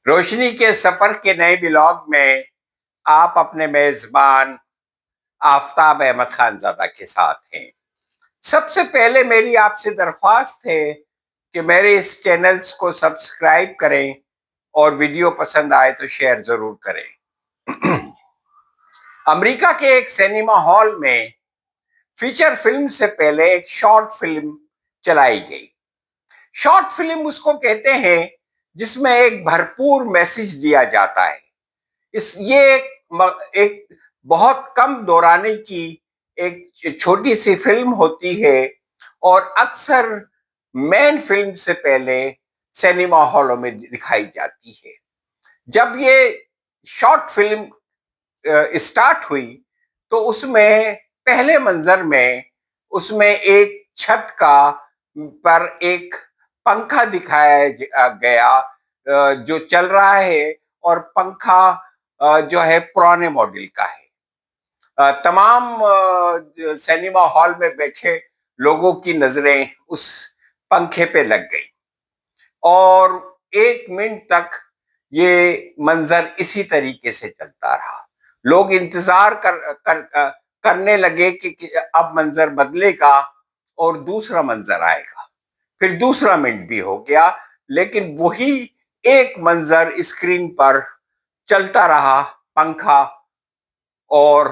روشنی کے سفر کے نئے ولاگ میں آپ اپنے میزبان آفتاب احمد خان زادہ کے ساتھ ہیں۔ سب سے پہلے میری آپ سے درخواست ہے کہ میرے اس چینلز کو سبسکرائب کریں اور ویڈیو پسند آئے تو شیئر ضرور کریں۔ امریکہ کے ایک سینما ہال میں فیچر فلم سے پہلے ایک شارٹ فلم چلائی گئی۔ شارٹ فلم اس کو کہتے ہیں جس میں ایک بھرپور میسج دیا جاتا ہے۔ یہ ایک بہت کم دورانے کی ایک چھوٹی سی فلم ہوتی ہے اور اکثر مین فلم سے پہلے سینما ہالوں میں دکھائی جاتی ہے۔ جب یہ شارٹ فلم اسٹارٹ ہوئی تو اس میں پہلے منظر میں اس میں ایک چھت کا پر ایک پنکھا دکھایا گیا جو چل رہا ہے، اور پنکھا جو ہے پرانے ماڈل کا ہے۔ تمام سینما ہال میں بیٹھے لوگوں کی نظریں اس پنکھے پہ لگ گئی اور 1 منٹ تک یہ منظر اسی طریقے سے چلتا رہا۔ لوگ انتظار کرنے لگے کہ اب منظر بدلے گا اور دوسرا منظر آئے گا۔ پھر دوسرا منٹ بھی ہو گیا، لیکن وہی ایک منظر اسکرین پر چلتا رہا، پنکھا اور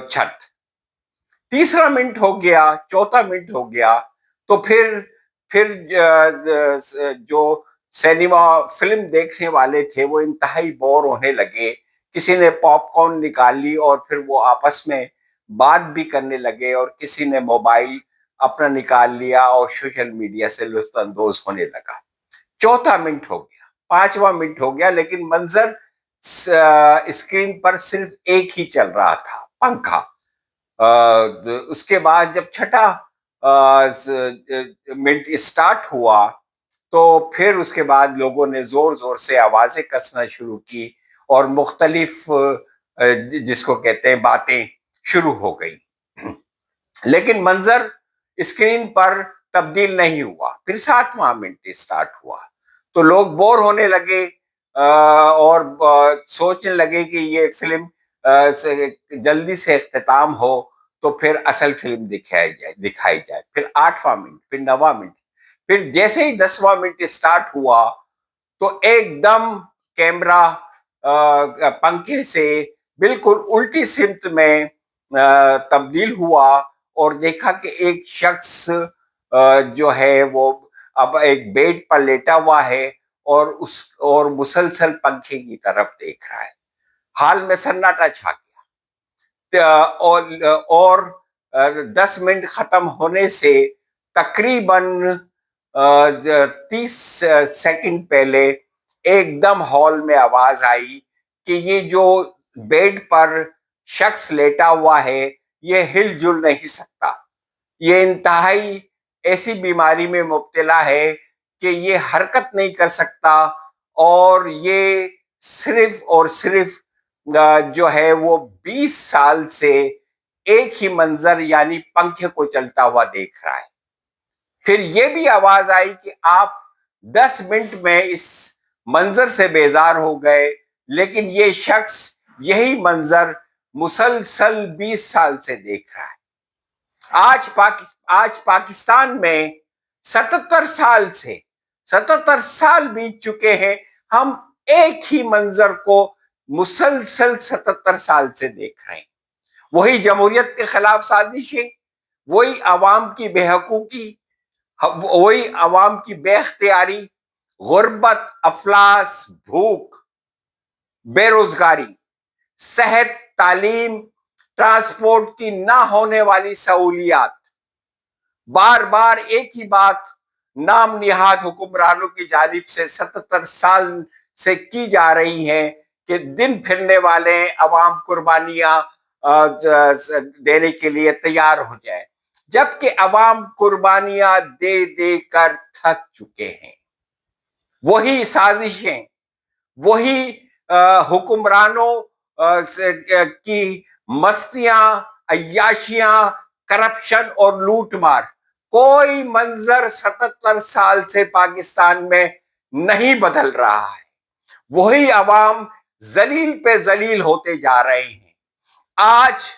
چھت۔ تیسرا منٹ ہو گیا، چوتھا منٹ ہو گیا، تو پھر جو سینما فلم دیکھنے والے تھے وہ انتہائی بور ہونے لگے۔ کسی نے پاپ کارن نکال لی اور پھر وہ آپس میں بات بھی کرنے لگے، اور کسی نے موبائل اپنا نکال لیا اور سوشل میڈیا سے لطف اندوز ہونے لگا۔ چوتھا منٹ ہو گیا، پانچواں منٹ ہو گیا، لیکن منظر اسکرین پر صرف ایک ہی چل رہا تھا، پنکھا۔ اس کے بعد جب چھٹا منٹ اسٹارٹ ہوا تو پھر اس کے بعد لوگوں نے زور زور سے آوازیں کسنا شروع کی اور مختلف جس کو کہتے ہیں باتیں شروع ہو گئی، لیکن منظر اسکرین پر تبدیل نہیں ہوا۔ پھر 7واں منٹ اسٹارٹ ہوا تو لوگ بور ہونے لگے اور سوچنے لگے کہ یہ فلم جلدی سے اختتام ہو تو پھر اصل فلم دکھائی جائے۔ پھر 8واں منٹ، پھر 9واں منٹ، پھر جیسے ہی 10واں منٹ اسٹارٹ ہوا تو ایک دم کیمرہ پنکھے سے بالکل الٹی سمت میں تبدیل ہوا اور دیکھا کہ ایک شخص جو ہے وہ اب ایک بیڈ پر لیٹا ہوا ہے اور مسلسل پنکھے کی طرف دیکھ رہا ہے۔ حال میں سناٹا چھا گیا اور 10 منٹ ختم ہونے سے تقریباً 30 سیکنڈ پہلے ایک دم ہال میں آواز آئی کہ یہ جو بیڈ پر شخص لیٹا ہوا ہے یہ ہل جل نہیں سکتا، یہ انتہائی ایسی بیماری میں مبتلا ہے کہ یہ حرکت نہیں کر سکتا، اور یہ صرف اور صرف جو ہے وہ 20 سال سے ایک ہی منظر یعنی پنکھے کو چلتا ہوا دیکھ رہا ہے۔ پھر یہ بھی آواز آئی کہ آپ 10 منٹ میں اس منظر سے بیزار ہو گئے، لیکن یہ شخص یہی منظر مسلسل 20 سال سے دیکھ رہا ہے۔ آج پاکستان میں 77 سال بیت چکے ہیں، ہم ایک ہی منظر کو مسلسل 77 سال سے دیکھ رہے ہیں۔ وہی جمہوریت کے خلاف سازشیں، وہی عوام کی بے حقوقی، وہی عوام کی بے اختیاری، غربت، افلاس، بھوک، بے روزگاری، صحت، تعلیم، ٹرانسپورٹ کی نہ ہونے والی سہولیات، بار بار ایک ہی بات نام نہاد حکمرانوں کی جانب سے 77 سال سے کی جا رہی ہیں کہ دن پھرنے والے عوام قربانیاں دینے کے لیے تیار ہو جائے، جبکہ عوام قربانیاں دے دے کر تھک چکے ہیں۔ وہی سازشیں، وہی حکمرانوں کی مستیاں، عیاشیاں، کرپشن اور لوٹ مار۔ کوئی منظر 77 سال سے پاکستان میں نہیں بدل رہا ہے. وہی عوام ذلیل پہ ذلیل ہوتے جا رہے ہیں. آج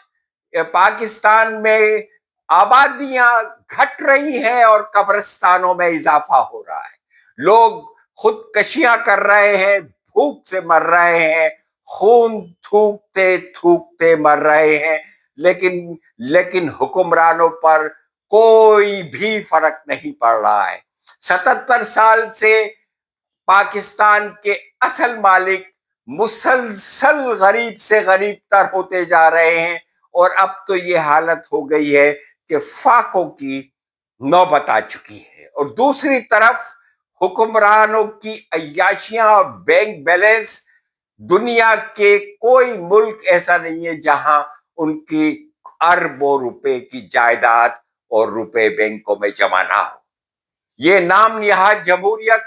پاکستان میں آبادیاں گھٹ رہی ہیں اور قبرستانوں میں اضافہ ہو رہا ہے. لوگ خودکشیاں کر رہے ہیں, بھوک سے مر رہے ہیں, خون تھوکتے تھوکتے مر رہے ہیں, لیکن حکمرانوں پر کوئی بھی فرق نہیں پڑ رہا ہے. 77 سال سے پاکستان کے اصل مالک مسلسل غریب سے غریب تر ہوتے جا رہے ہیں, اور اب تو یہ حالت ہو گئی ہے کہ فاقوں کی نوبت آ چکی ہے. اور دوسری طرف حکمرانوں کی عیاشیاں اور بینک بیلنس, دنیا کے کوئی ملک ایسا نہیں ہے جہاں ان کی اربوں روپے کی جائیداد اور روپے بینکوں میں جمع نہ ہو. یہ نام نہاد جمہوریت,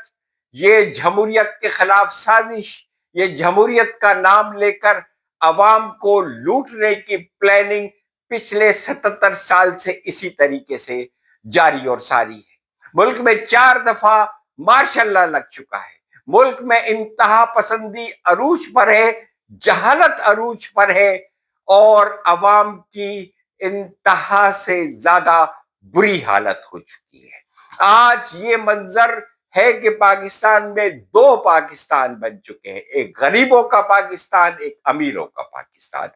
یہ جمہوریت کے خلاف سازش, یہ جمہوریت کا نام لے کر عوام کو لوٹنے کی پلاننگ پچھلے 77 سال سے اسی طریقے سے جاری اور ساری ہے. ملک میں 4 دفعہ مارشل لا لگ چکا ہے. ملک میں انتہا پسندی عروج پر ہے, جہالت عروج پر ہے, اور عوام کی انتہا سے زیادہ بری حالت ہو چکی ہے. آج یہ منظر ہے کہ پاکستان میں 2 پاکستان بن چکے ہیں, ایک غریبوں کا پاکستان, ایک امیروں کا پاکستان.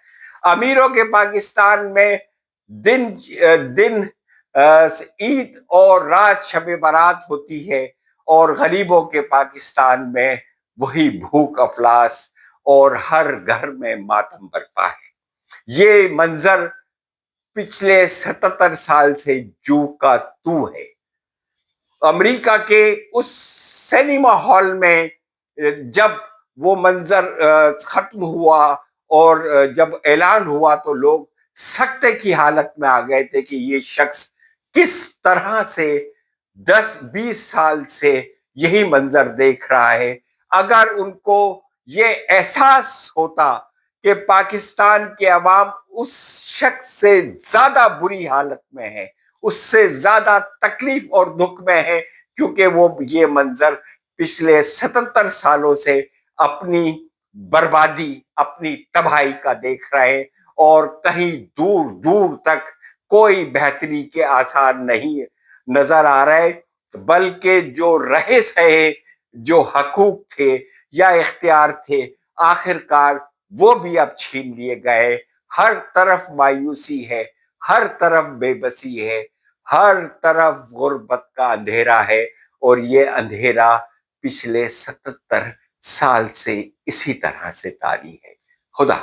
امیروں کے پاکستان میں دن عید اور رات شب برات ہوتی ہے, اور غریبوں کے پاکستان میں وہی بھوک افلاس اور ہر گھر میں ماتم برپا ہے. یہ منظر پچھلے 77 سال سے جو کا تو ہے. امریکہ کے اس سینما ہال میں جب وہ منظر ختم ہوا اور جب اعلان ہوا تو لوگ سکتے کی حالت میں آ گئے تھے کہ یہ شخص کس طرح سے 10-20 سال سے یہی منظر دیکھ رہا ہے. اگر ان کو یہ احساس ہوتا کہ پاکستان کے عوام اس شخص سے زیادہ بری حالت میں ہے, اس سے زیادہ تکلیف اور دکھ میں ہے, کیونکہ وہ یہ منظر پچھلے 77 سالوں سے اپنی بربادی, اپنی تباہی کا دیکھ رہے ہیں, اور کہیں دور دور تک کوئی بہتری کے آثار نہیں نظر آ رہے, بلکہ جو رہے سہے جو حقوق تھے یا اختیار تھے, آخرکار وہ بھی اب چھین لیے گئے. ہر طرف مایوسی ہے, ہر طرف بے بسی ہے, ہر طرف غربت کا اندھیرا ہے, اور یہ اندھیرا پچھلے 77 سال سے اسی طرح سے طاری ہے. خدا